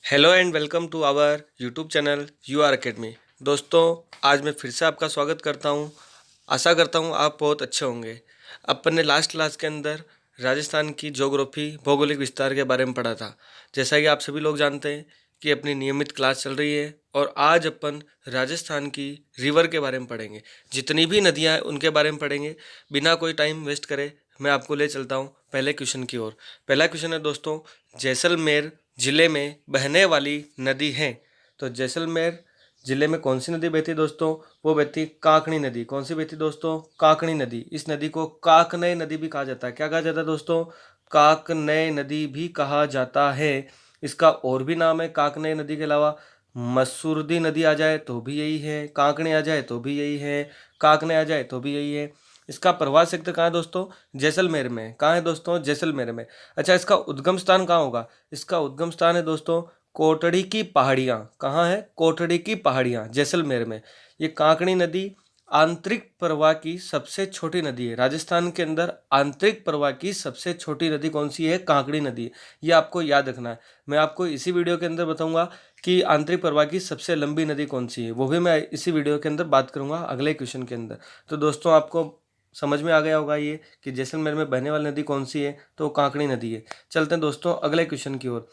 Hello and welcome to our YouTube channel U R academy. दोस्तों, आज मैं फिर से आपका स्वागत करता हूं। आशा करता हूं आप बहुत अच्छे होंगे। अपन ने लास्ट क्लास के अंदर राजस्थान की ज्योग्राफी भौगोलिक विस्तार के बारे में पढ़ा था। जैसा कि आप सभी लोग जानते हैं कि अपनी नियमित क्लास चल रही है और आज अपन राजस्थान की रिवर के बारे में पढ़ेंगे। जितनी भी नदियाँ हैं उनके बारे में पढ़ेंगे। बिना कोई टाइम वेस्ट करे मैं आपको ले चलता हूँ पहले क्वेश्चन की ओर। पहला क्वेश्चन है दोस्तों, जैसलमेर जिले में बहने वाली नदी है। तो जैसलमेर जिले में कौन सी नदी बहती है दोस्तों? वो बहती काकनी नदी। कौन सी बहती दोस्तों? काकनी नदी। इस नदी को काकनय नदी भी कहा जाता है। क्या कहा जाता है दोस्तों? काकनय नदी भी कहा जाता है। इसका और भी नाम है काकनय नदी के अलावा। मसूरदी नदी आ जाए तो भी यही है, काकनी आ जाए तो भी यही है, काकने आ जाए तो भी यही है। इसका प्रवाह क्षेत्र कहाँ है दोस्तों? जैसलमेर में। कहाँ है दोस्तों? जैसलमेर में। अच्छा, इसका उद्गम स्थान कहाँ होगा? इसका उद्गम स्थान है दोस्तों कोटड़ी की पहाड़ियाँ। कहाँ है? कोटड़ी की पहाड़ियाँ, जैसलमेर में। ये काकनी नदी आंतरिक प्रवाह की सबसे छोटी नदी है। राजस्थान के अंदर आंतरिक प्रवाह की सबसे छोटी नदी कौन सी है? काकड़ी नदी है। ये आपको याद रखना है। मैं आपको इसी वीडियो के अंदर बताऊंगा कि आंतरिक प्रवाह की सबसे लंबी नदी कौन सी है। वो भी मैं इसी वीडियो के अंदर बात करूंगा अगले क्वेश्चन के अंदर। तो दोस्तों, आपको समझ में आ गया होगा ये कि जैसलमेर में बहने वाली नदी कौन सी है? तो काकड़ी नदी है। चलते हैं दोस्तों अगले क्वेश्चन की ओर।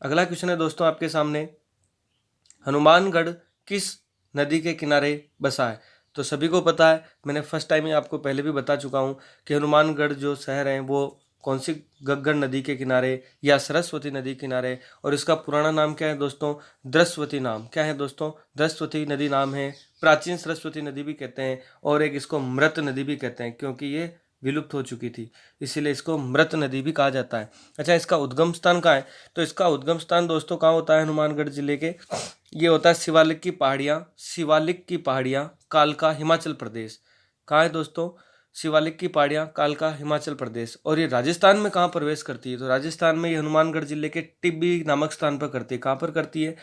अगला क्वेश्चन है दोस्तों आपके सामने, हनुमानगढ़ किस नदी के किनारे बसा है? तो सभी को पता है, मैंने फर्स्ट टाइम ही आपको पहले भी बता चुका हूँ कि हनुमानगढ़ जो शहर है वो कौन सी गग्गर नदी के किनारे या सरस्वती नदी के किनारे। और इसका पुराना नाम क्या है दोस्तों? दृश्यवती नाम। क्या है दोस्तों? दृश्यवती नदी नाम है। प्राचीन सरस्वती नदी भी कहते हैं और एक इसको मृत नदी भी कहते हैं, क्योंकि ये विलुप्त हो चुकी थी, इसीलिए इसको मृत नदी भी कहा जाता है। अच्छा, इसका उद्गम स्थान कहाँ है? तो इसका उद्गम स्थान दोस्तों कहाँ होता है हनुमानगढ़ जिले के? ये होता है शिवालिक की पहाड़ियाँ। शिवालिक की पहाड़ियाँ, कालका, हिमाचल प्रदेश। कहाँ है दोस्तों? शिवालिक की पहाड़ियाँ, कालका, हिमाचल प्रदेश। और ये राजस्थान में कहाँ प्रवेश करती है? तो राजस्थान में ये हनुमानगढ़ जिले के टिब्बी नामक स्थान पर करती है। कहाँ पर करती है?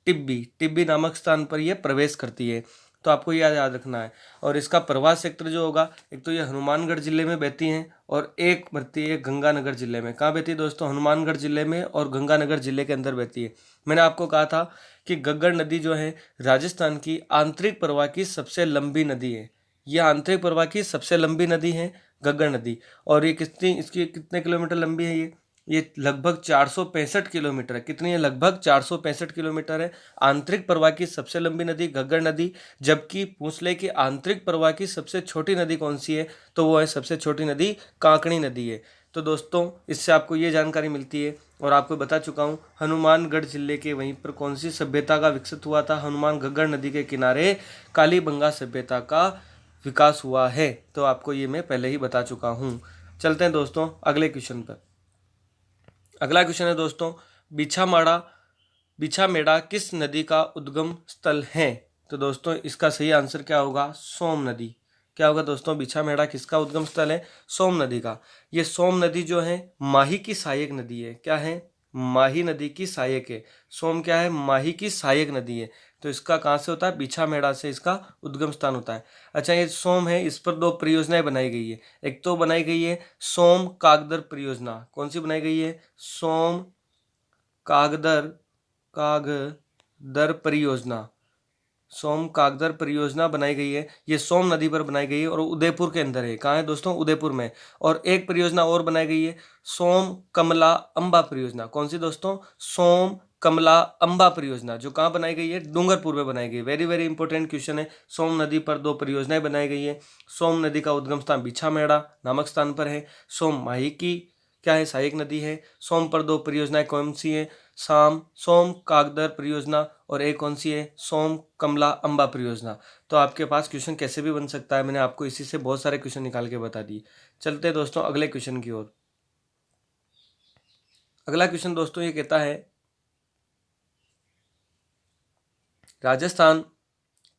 टिब्बी। टिब्बी नामक स्थान पर यह प्रवेश करती है। तो आपको यह याद रखना है। और इसका प्रवाह क्षेत्र जो होगा, एक तो ये हनुमानगढ़ जिले में बहती हैं और एक बहती है गंगानगर जिले में। कहाँ बहती है दोस्तों? हनुमानगढ़ जिले में और गंगानगर जिले के अंदर बहती है। मैंने आपको कहा था कि गग्गर नदी जो है राजस्थान की आंतरिक प्रवाह की सबसे लंबी नदी है। यह आंतरिक प्रवाह की सबसे लंबी नदी है गग्गर नदी। और ये इसकी कितने किलोमीटर लंबी है? ये लगभग 465 किलोमीटर है। कितनी है? लगभग 465 किलोमीटर है। आंतरिक प्रवाह की सबसे लंबी नदी गग्गर नदी। जबकि पूछ ले कि आंतरिक प्रवाह की सबसे छोटी नदी कौन सी है, तो वो है सबसे छोटी नदी काकनी नदी है। तो दोस्तों, इससे आपको ये जानकारी मिलती है। और आपको बता चुका हूँ हनुमानगढ़ जिले के वहीं पर कौन सी सभ्यता का विकसित हुआ था? हनुमान घग्गर नदी के किनारे कालीबंगा सभ्यता का विकास हुआ है। तो आपको ये मैं पहले ही बता चुका हूँ। चलते हैं दोस्तों अगले क्वेश्चन पर। अगला क्वेश्चन है दोस्तों, बिछामाड़ा बिछामेड़ा किस नदी का उद्गम स्थल है? तो दोस्तों, इसका सही आंसर क्या होगा? सोम नदी। क्या होगा दोस्तों? बिछामेड़ा किसका उद्गम स्थल है? सोम नदी का। ये सोम नदी जो है माही की सहायक नदी है। क्या है? माही नदी की सहायक है। सोम क्या है? माही की सहायक नदी है। तो इसका कहाँ से होता है? बिछामेड़ा से इसका उद्गम स्थान होता है। अच्छा, ये सोम है, इस पर दो परियोजनाएं बनाई गई है। एक तो बनाई गई है सोम कागदर परियोजना। कौन सी बनाई गई है? सोम कागदर कागदर परियोजना। सोम कागदर परियोजना बनाई गई है। ये सोम नदी पर बनाई गई है और उदयपुर के अंदर है। कहाँ है दोस्तों? उदयपुर में। और एक परियोजना और बनाई गई है सोम कमला अंबा परियोजना। कौन सी दोस्तों? सोम कमला अंबा परियोजना, जो कहाँ बनाई गई है? डूंगरपुर में बनाई गई। वेरी वेरी इंपॉर्टेंट क्वेश्चन है। सोम नदी पर दो परियोजनाएं बनाई गई है। सोम नदी का उद्गम स्थान बिछामेड़ा नामक स्थान पर है। सोम माही की क्या है? सहायक नदी है। सोम पर दो परियोजनाएं कौन सी है? सोम कागदर परियोजना और एक कौन सी है? सोम कमला अंबा परियोजना। तो आपके पास क्वेश्चन कैसे भी बन सकता है, मैंने आपको इसी से बहुत सारे क्वेश्चन निकाल के बता दिए। चलते हैं दोस्तों अगले क्वेश्चन की ओर। अगला क्वेश्चन दोस्तों ये कहता है, राजस्थान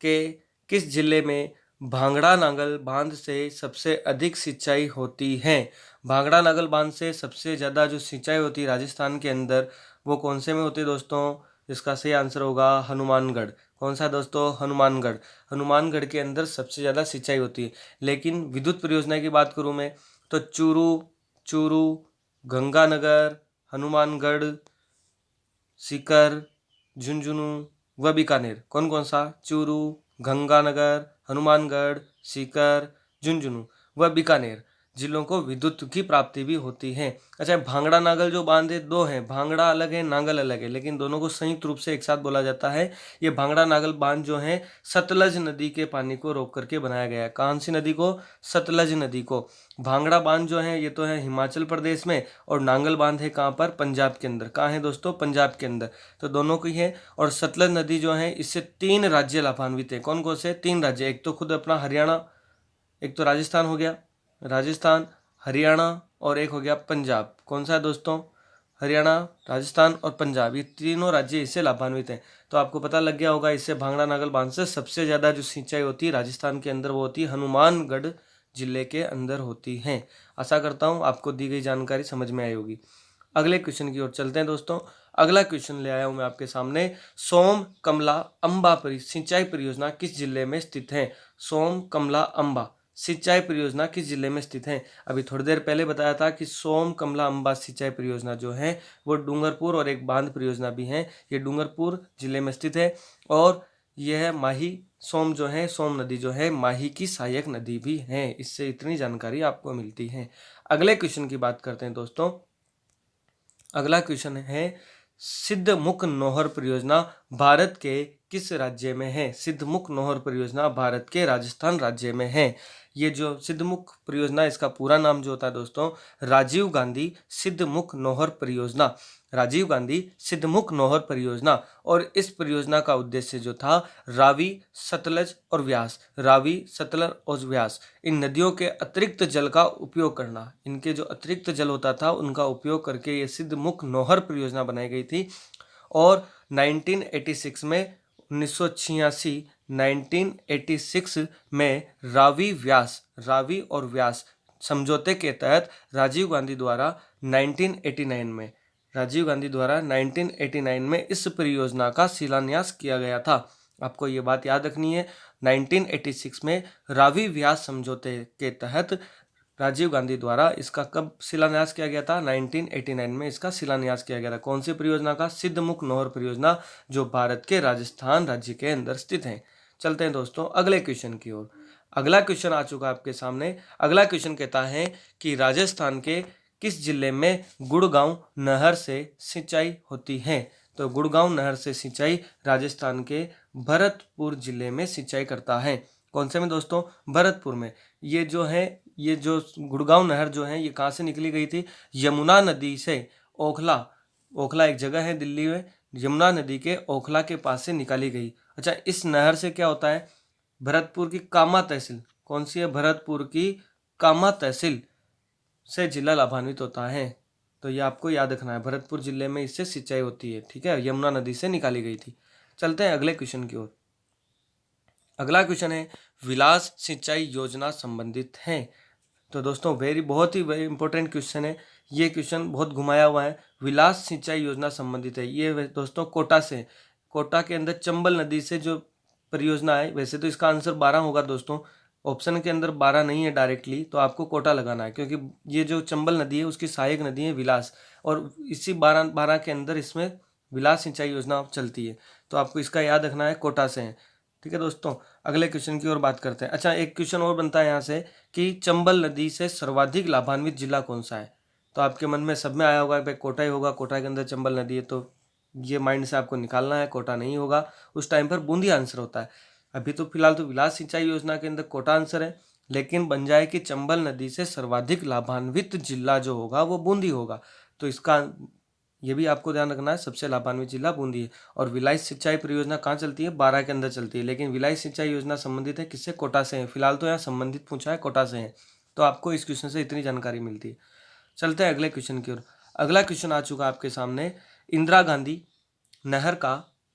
के किस जिले में भांगड़ा नागल बांध से सबसे अधिक सिंचाई होती है? भांगड़ा नागल बांध से सबसे ज़्यादा जो सिंचाई होती है राजस्थान के अंदर, वो कौन से में होती है दोस्तों? इसका सही आंसर होगा हनुमानगढ़। कौन सा दोस्तों? हनुमानगढ़। हनुमानगढ़ के अंदर सबसे ज़्यादा सिंचाई होती है। लेकिन विद्युत परियोजना की बात करूँ मैं, तो चूरू चूरू गंगानगर, हनुमानगढ़, सीकर, झुंझुनू व बीकानेर। कौन कौन सा? चूरू, गंगानगर, हनुमानगढ़, सीकर, झुंझुनू व बीकानेर जिलों को विद्युत की प्राप्ति भी होती है। अच्छा, भांगड़ा नागल जो बांध है दो हैं, भांगड़ा अलग है, नागल अलग है, लेकिन दोनों को संयुक्त रूप से एक साथ बोला जाता है। ये भांगड़ा नागल बांध जो है सतलज नदी के पानी को रोक करके बनाया गया है। कौन सी नदी को? सतलज नदी को। भांगड़ा बांध जो है ये तो है हिमाचल प्रदेश में, और नांगल बांध है कहाँ पर? पंजाब के अंदर। कहाँ है दोस्तों? पंजाब के अंदर। तो दोनों की है। और सतलज नदी जो है इससे 3 राज्य लाभान्वित है। कौन कौन से? 3 राज्य। एक तो खुद अपना हरियाणा, एक तो राजस्थान हो गया, राजस्थान, हरियाणा, और एक हो गया पंजाब। कौन सा है दोस्तों? हरियाणा, राजस्थान और पंजाब, ये तीनों राज्य इससे लाभान्वित हैं। तो आपको पता लग गया होगा इससे भांगड़ा नागल बांध से सबसे ज़्यादा जो सिंचाई होती है राजस्थान के अंदर वो होती है हनुमानगढ़ जिले के अंदर होती है। आशा करता हूँ आपको दी गई जानकारी समझ में आई होगी। अगले क्वेश्चन की ओर चलते हैं दोस्तों। अगला क्वेश्चन ले आया हूँ मैं आपके सामने। सोम कमला अम्बा सिंचाई परियोजना किस जिले में स्थित है? सोम कमला अम्बा सिंचाई परियोजना किस जिले में स्थित है? अभी थोड़ी देर पहले बताया था कि सोम कमला अम्बा सिंचाई परियोजना जो है वो डूंगरपुर, और एक बांध परियोजना भी है, ये डूंगरपुर जिले में स्थित है। और यह है माही, सोम जो है, सोम नदी जो है माही की सहायक नदी भी है। इससे इतनी जानकारी आपको मिलती है। अगले क्वेश्चन की बात करते हैं दोस्तों। अगला क्वेश्चन है सिद्धमुख नोहर परियोजना भारत के किस राज्य में है? सिद्धमुख नोहर परियोजना भारत के राजस्थान राज्य में है। ये जो सिद्धमुख परियोजना, इसका पूरा नाम जो होता है दोस्तों राजीव गांधी सिद्धमुख नोहर परियोजना, राजीव गांधी सिद्धमुख नोहर परियोजना। और इस परियोजना का उद्देश्य जो था रावी, सतलज और व्यास, रावी, सतलज और व्यास इन नदियों के अतिरिक्त जल का उपयोग करना, इनके जो अतिरिक्त जल होता था उनका उपयोग करके ये सिद्धमुख नोहर परियोजना बनाई गई थी। और 1986 में 1986 में रावी और व्यास समझौते के तहत राजीव गांधी द्वारा 1989 में इस परियोजना का शिलान्यास किया गया था। आपको ये बात याद रखनी है। 1986 में रावी व्यास समझौते के तहत राजीव गांधी द्वारा इसका कब शिलान्यास किया गया था? 1989 में इसका शिलान्यास किया गया था। कौन सी परियोजना का? सिद्धमुख नोहर परियोजना, जो भारत के राजस्थान राज्य के अंदर स्थित है। चलते हैं दोस्तों अगले क्वेश्चन की ओर। अगला क्वेश्चन आ चुका आपके सामने। अगला क्वेश्चन कहता है कि राजस्थान के किस जिले में गुड़गांव नहर से सिंचाई होती है? तो गुड़गांव नहर से सिंचाई राजस्थान के भरतपुर जिले में सिंचाई करता है। कौन से में दोस्तों? भरतपुर में। ये जो गुड़गांव नहर जो है ये कहाँ से निकली गई थी? यमुना नदी से। ओखला एक जगह है दिल्ली में, यमुना नदी के ओखला के पास से निकाली गई। अच्छा, इस नहर से क्या होता है? भरतपुर की कामा तहसील, कौन सी है? भरतपुर की कामा तहसील से जिला लाभान्वित होता है। तो ये आपको याद रखना है, भरतपुर जिले में इससे सिंचाई होती है। ठीक है, यमुना नदी से निकाली गई थी। चलते हैं अगले क्वेश्चन की ओर। अगला क्वेश्चन है विलास सिंचाई योजना संबंधित है। तो दोस्तों बहुत ही इंपॉर्टेंट क्वेश्चन है। ये क्वेश्चन बहुत घुमाया हुआ है। विलास सिंचाई योजना संबंधित है, ये दोस्तों कोटा से, कोटा के अंदर चंबल नदी से जो परियोजना है। वैसे तो इसका आंसर 12 होगा दोस्तों, ऑप्शन के अंदर 12 नहीं है डायरेक्टली, तो आपको कोटा लगाना है, क्योंकि ये जो चंबल नदी है उसकी सहायक नदी है विलास, और इसी 12 के अंदर इसमें विलास सिंचाई योजना चलती है। तो आपको इसका याद रखना है, कोटा से है। ठीक है दोस्तों, अगले क्वेश्चन की ओर बात करते हैं। अच्छा, एक क्वेश्चन और बनता है यहाँ से कि चंबल नदी से सर्वाधिक लाभान्वित जिला कौन सा है? तो आपके मन में सब में आया होगा भाई कोटा ही होगा, कोटा के अंदर चंबल नदी है, तो ये माइंड से आपको निकालना है, कोटा नहीं होगा। उस टाइम पर बूंदी आंसर होता है। अभी तो फिलहाल तो विलास सिंचाई योजना के अंदर कोटा आंसर है, लेकिन बन जाए कि चंबल नदी से सर्वाधिक लाभान्वित जिला जो होगा वो बूंदी होगा। तो इसका ये भी आपको ध्यान रखना है, सबसे लाभान्वित जिला बूंदी है। और विलास सिंचाई परियोजना कहाँ चलती है? 12 के अंदर चलती है, लेकिन विलास सिंचाई योजना संबंधित है किससे? कोटा से है। फिलहाल तो यहाँ संबंधित पूछा है, कोटा से है। तो आपको इस क्वेश्चन से इतनी जानकारी मिलती है। चलते हैं अगले क्वेश्चन की ओर। अगला क्वेश्चन आ चुका आपके सामने। इंदिरा गांधी नहर का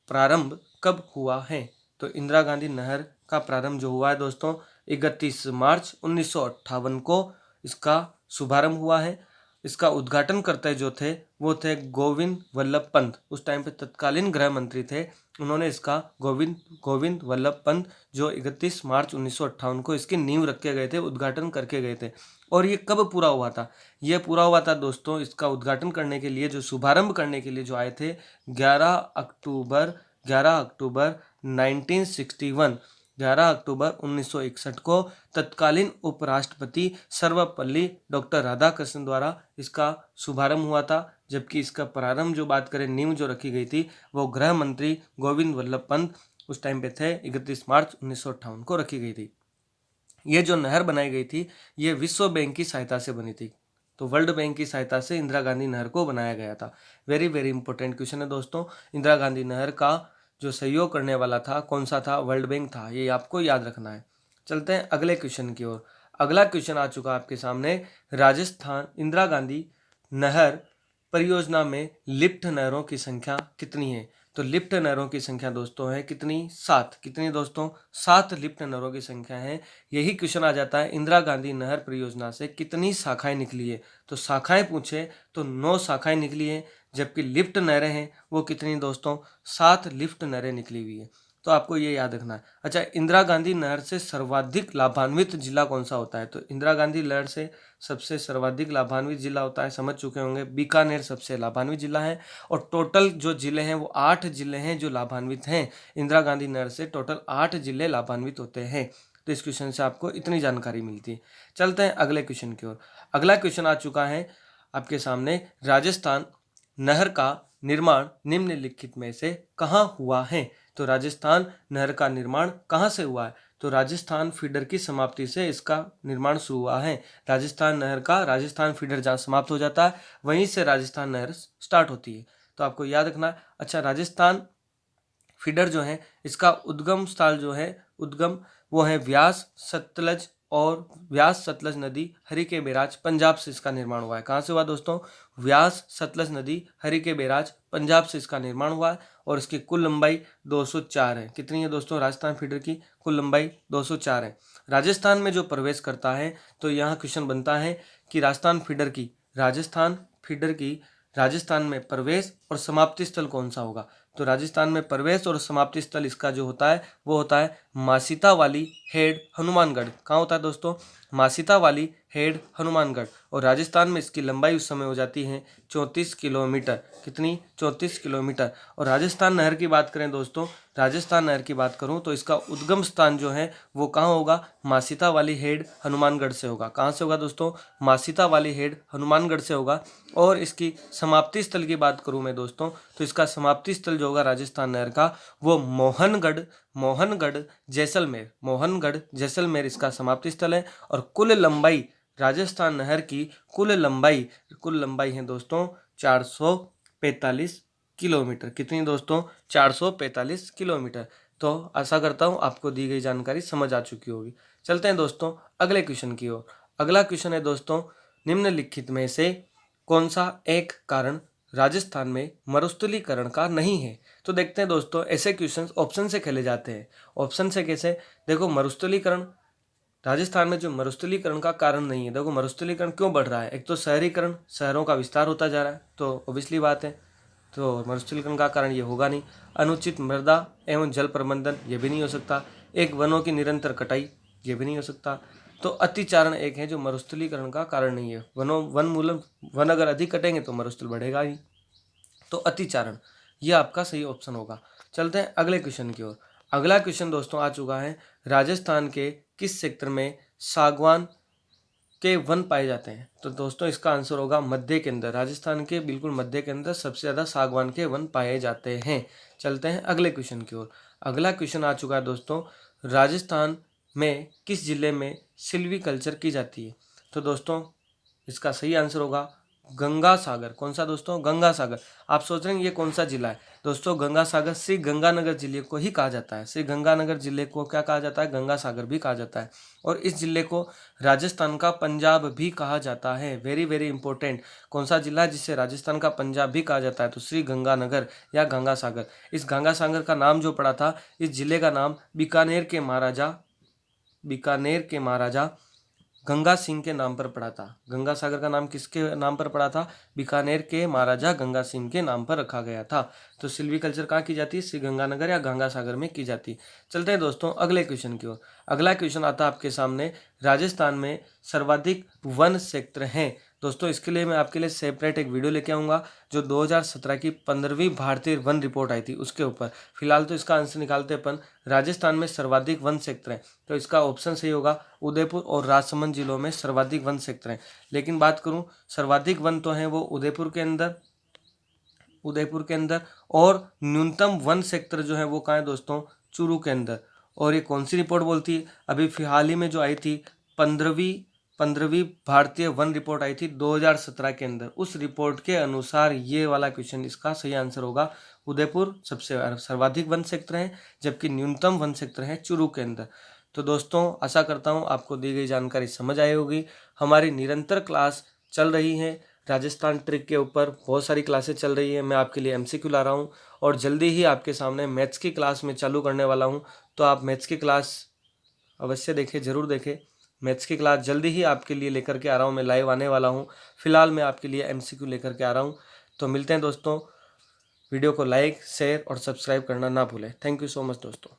प्रारंभ कब हुआ है? तो इंदिरा गांधी नहर का प्रारंभ जो हुआ है दोस्तों 31 मार्च 1958 को इसका शुभारंभ हुआ है। इसका उद्घाटन करते जो थे वो थे गोविंद वल्लभ पंत। उस टाइम पे तत्कालीन गृह मंत्री थे, उन्होंने इसका गोविंद वल्लभ पंत जो 31 मार्च 1958 को इसकी नींव रखे गए थे, उद्घाटन करके गए थे। और ये कब पूरा हुआ था? ये पूरा हुआ था दोस्तों, इसका उद्घाटन करने के लिए जो शुभारंभ करने के लिए जो आए थे 11 अक्टूबर 1961, 11 अक्टूबर 1961 को तत्कालीन उपराष्ट्रपति सर्वपल्ली डॉक्टर राधाकृष्णन द्वारा इसका शुभारंभ हुआ था। जबकि इसका प्रारंभ जो बात करें, नींव जो रखी गई थी वो गृह मंत्री गोविंद वल्लभ पंत उस टाइम पे थे, 31 मार्च 1958 को रखी गई थी। ये जो नहर बनाई गई थी ये विश्व बैंक की सहायता से बनी थी। तो वर्ल्ड बैंक की सहायता से इंदिरा गांधी नहर को बनाया गया था। वेरी वेरी इंपॉर्टेंट क्वेश्चन है दोस्तों। इंदिरा गांधी नहर का जो सहयोग करने वाला था कौन सा था? वर्ल्ड बैंक था। ये आपको याद रखना है। चलते हैं अगले क्वेश्चन की ओर। अगला क्वेश्चन आ चुका आपके सामने। राजस्थान इंदिरा गांधी नहर परियोजना में लिफ्ट नहरों की संख्या कितनी है? तो लिफ्ट नहरों की संख्या दोस्तों है कितनी? 7। कितनी दोस्तों? 7 लिफ्ट नहरों की संख्या है। यही क्वेश्चन आ जाता है, इंदिरा गांधी नहर परियोजना से कितनी शाखाएं निकली है? तो शाखाएं पूछे तो 9 शाखाएं निकली है। जबकि लिफ्ट नहरें हैं वो कितनी दोस्तों? 7 लिफ्ट नहरें निकली हुई है। तो आपको ये याद रखना है। अच्छा, इंदिरा गांधी नहर से सर्वाधिक लाभान्वित जिला कौन सा होता है? तो इंदिरा गांधी नहर से सबसे सर्वाधिक लाभान्वित जिला होता है, समझ चुके होंगे, बीकानेर सबसे लाभान्वित जिला है। और टोटल जो जिले हैं वो 8 जिले हैं जो लाभान्वित हैं। इंदिरा गांधी नहर से टोटल 8 जिले लाभान्वित होते हैं। तो इस क्वेश्चन से आपको इतनी जानकारी मिलती है। चलते हैं अगले क्वेश्चन की ओर। अगला क्वेश्चन आ चुका है आपके सामने। राजस्थान नहर का निर्माण निम्नलिखित में से कहाँ हुआ है? तो राजस्थान नहर का निर्माण कहाँ से हुआ है? तो राजस्थान फीडर की समाप्ति से इसका निर्माण शुरू हुआ है। राजस्थान नहर का राजस्थान फीडर जहाँ समाप्त हो जाता है वहीं से राजस्थान नहर स्टार्ट होती है। तो आपको याद रखना है। अच्छा, राजस्थान फीडर जो है इसका उद्गम स्थल जो है वो है व्यास सतलज नदी हरि के बैराज पंजाब से इसका निर्माण हुआ है। कहाँ से हुआ दोस्तों? व्यास सतलज नदी हरि के बैराज पंजाब से इसका निर्माण हुआ है। और इसकी कुल लंबाई 204 है। कितनी है दोस्तों? राजस्थान फीडर की कुल लंबाई 204 है। राजस्थान में जो प्रवेश करता है तो यहाँ क्वेश्चन बनता है कि राजस्थान में प्रवेश और समाप्ति स्थल कौन सा होगा? तो राजस्थान में प्रवेश और समाप्ति स्थल इसका जो होता है वो होता है मासिता वाली हेड हनुमानगढ़। कहाँ होता है दोस्तों? मासिता वाली हेड हनुमानगढ़। और राजस्थान में इसकी लंबाई उस समय हो जाती है 34 किलोमीटर। कितनी? 34 किलोमीटर। और राजस्थान नहर की बात करें दोस्तों, राजस्थान नहर की बात करूं तो इसका उद्गम स्थान जो है वो कहाँ होगा? मासिता वाली हेड हनुमानगढ़ से होगा। कहाँ से होगा दोस्तों? मासिता वाली हेड हनुमानगढ़ से होगा। और इसकी समाप्ति स्थल की बात करूं मैं दोस्तों तो इसका समाप्ति स्थल जो होगा राजस्थान नहर का वो मोहनगढ़ जैसलमेर इसका समाप्ति स्थल है। और कुल लंबाई राजस्थान नहर की कुल लंबाई है दोस्तों 445 किलोमीटर। कितनी दोस्तों? 445 किलोमीटर। तो आशा करता हूँ आपको दी गई जानकारी समझ आ चुकी होगी। चलते हैं दोस्तों अगले क्वेश्चन की ओर। अगला क्वेश्चन है दोस्तों, निम्नलिखित में से कौन सा एक कारण राजस्थान में मरुस्थलीकरण का नहीं है? तो देखते हैं दोस्तों, ऐसे क्वेश्चंस ऑप्शन से खेले जाते हैं। ऑप्शन से कैसे? देखो, मरुस्थलीकरण राजस्थान में जो मरुस्थलीकरण का कारण नहीं है। देखो, मरुस्थलीकरण क्यों बढ़ रहा है? एक तो शहरीकरण, शहरों का विस्तार होता जा रहा है, तो ऑब्वियसली बात है, तो मरुस्थलीकरण का कारण ये होगा नहीं। अनुचित मृदा एवं जल प्रबंधन, ये भी नहीं हो सकता। एक वनों की निरंतर कटाई, ये भी नहीं हो सकता। तो अतिचारण एक है जो मरुस्थलीकरण का कारण नहीं है। वन अगर अधिक कटेंगे तो मरुस्थल बढ़ेगा ही। तो अतिचारण ये आपका सही ऑप्शन होगा। चलते हैं अगले क्वेश्चन की ओर। अगला क्वेश्चन दोस्तों आ चुका है, राजस्थान के किस क्षेत्र में सागवान के वन पाए जाते हैं? तो दोस्तों इसका आंसर होगा मध्य के अंदर। राजस्थान के बिल्कुल मध्य के अंदर सबसे ज़्यादा सागवान के वन पाए जाते हैं। चलते हैं अगले क्वेश्चन की ओर। अगला क्वेश्चन आ चुका है दोस्तों, राजस्थान में किस जिले में सिल्वी कल्चर की जाती है? तो दोस्तों इसका सही आंसर होगा गंगा सागर। कौन सा दोस्तों? गंगा सागर। आप सोच रहे हैं ये कौन सा जिला है? दोस्तों गंगा सागर श्री गंगानगर जिले को ही कहा जाता है। श्री गंगानगर जिले को क्या कहा जाता है? गंगा सागर भी कहा जाता है। और इस जिले को राजस्थान का पंजाब भी कहा जाता है। Very very important. कौन सा जिला है जिससे राजस्थान का पंजाब भी कहा जाता है? तो श्री गंगानगर या गंगा सागर। इस गंगा सागर का नाम जो पड़ा था, इस जिले का नाम बीकानेर के महाराजा गंगा सिंह के नाम पर पड़ा था। गंगा सागर का नाम किसके नाम पर पड़ा था? बीकानेर के महाराजा गंगा सिंह के नाम पर रखा गया था। तो सिल्वीकल्चर कहाँ की जाती है? श्री गंगानगर या गंगा सागर में की जाती। चलते हैं दोस्तों अगले क्वेश्चन की ओर। अगला क्वेश्चन आता है आपके सामने, राजस्थान में सर्वाधिक वन क्षेत्र हैं। दोस्तों इसके लिए मैं आपके लिए सेपरेट एक वीडियो लेके आऊँगा जो 2017 की 15वीं भारतीय वन रिपोर्ट आई थी उसके ऊपर। फिलहाल तो इसका आंसर निकालते अपन। राजस्थान में सर्वाधिक वन क्षेत्र हैं, तो इसका ऑप्शन सही होगा उदयपुर और राजसमंद जिलों में सर्वाधिक वन क्षेत्र हैं। लेकिन बात करूं सर्वाधिक वन तो हैं वो उदयपुर के अंदर, और न्यूनतम वन क्षेत्र जो है वो कहाँ है दोस्तों? चूरू के अंदर। और ये कौन सी रिपोर्ट बोलती है? अभी फिलहाल ही में जो आई थी 15वीं भारतीय वन रिपोर्ट आई थी 2017 के अंदर। उस रिपोर्ट के अनुसार ये वाला क्वेश्चन इसका सही आंसर होगा। उदयपुर सबसे सर्वाधिक वन क्षेत्र है, जबकि न्यूनतम वन क्षेत्र है चूरू के अंदर। तो दोस्तों आशा करता हूँ आपको दी गई जानकारी समझ आई होगी। हमारी निरंतर क्लास चल रही है राजस्थान ट्रिक के ऊपर, बहुत सारी क्लासेस चल रही है। मैं आपके लिए एमसीक्यू ला रहा हूँ और जल्दी ही आपके सामने मैथ्स की क्लास में चालू करने वाला हूँ। तो आप मैथ्स की क्लास अवश्य देखें, ज़रूर देखें। मैथ्स की क्लास जल्दी ही आपके लिए लेकर के आ रहा हूँ, मैं लाइव आने वाला हूँ। फिलहाल मैं आपके लिए एमसीक्यू लेकर के आ रहा हूँ। तो मिलते हैं दोस्तों। वीडियो को लाइक, शेयर और सब्सक्राइब करना ना भूलें। थैंक यू सो मच दोस्तों।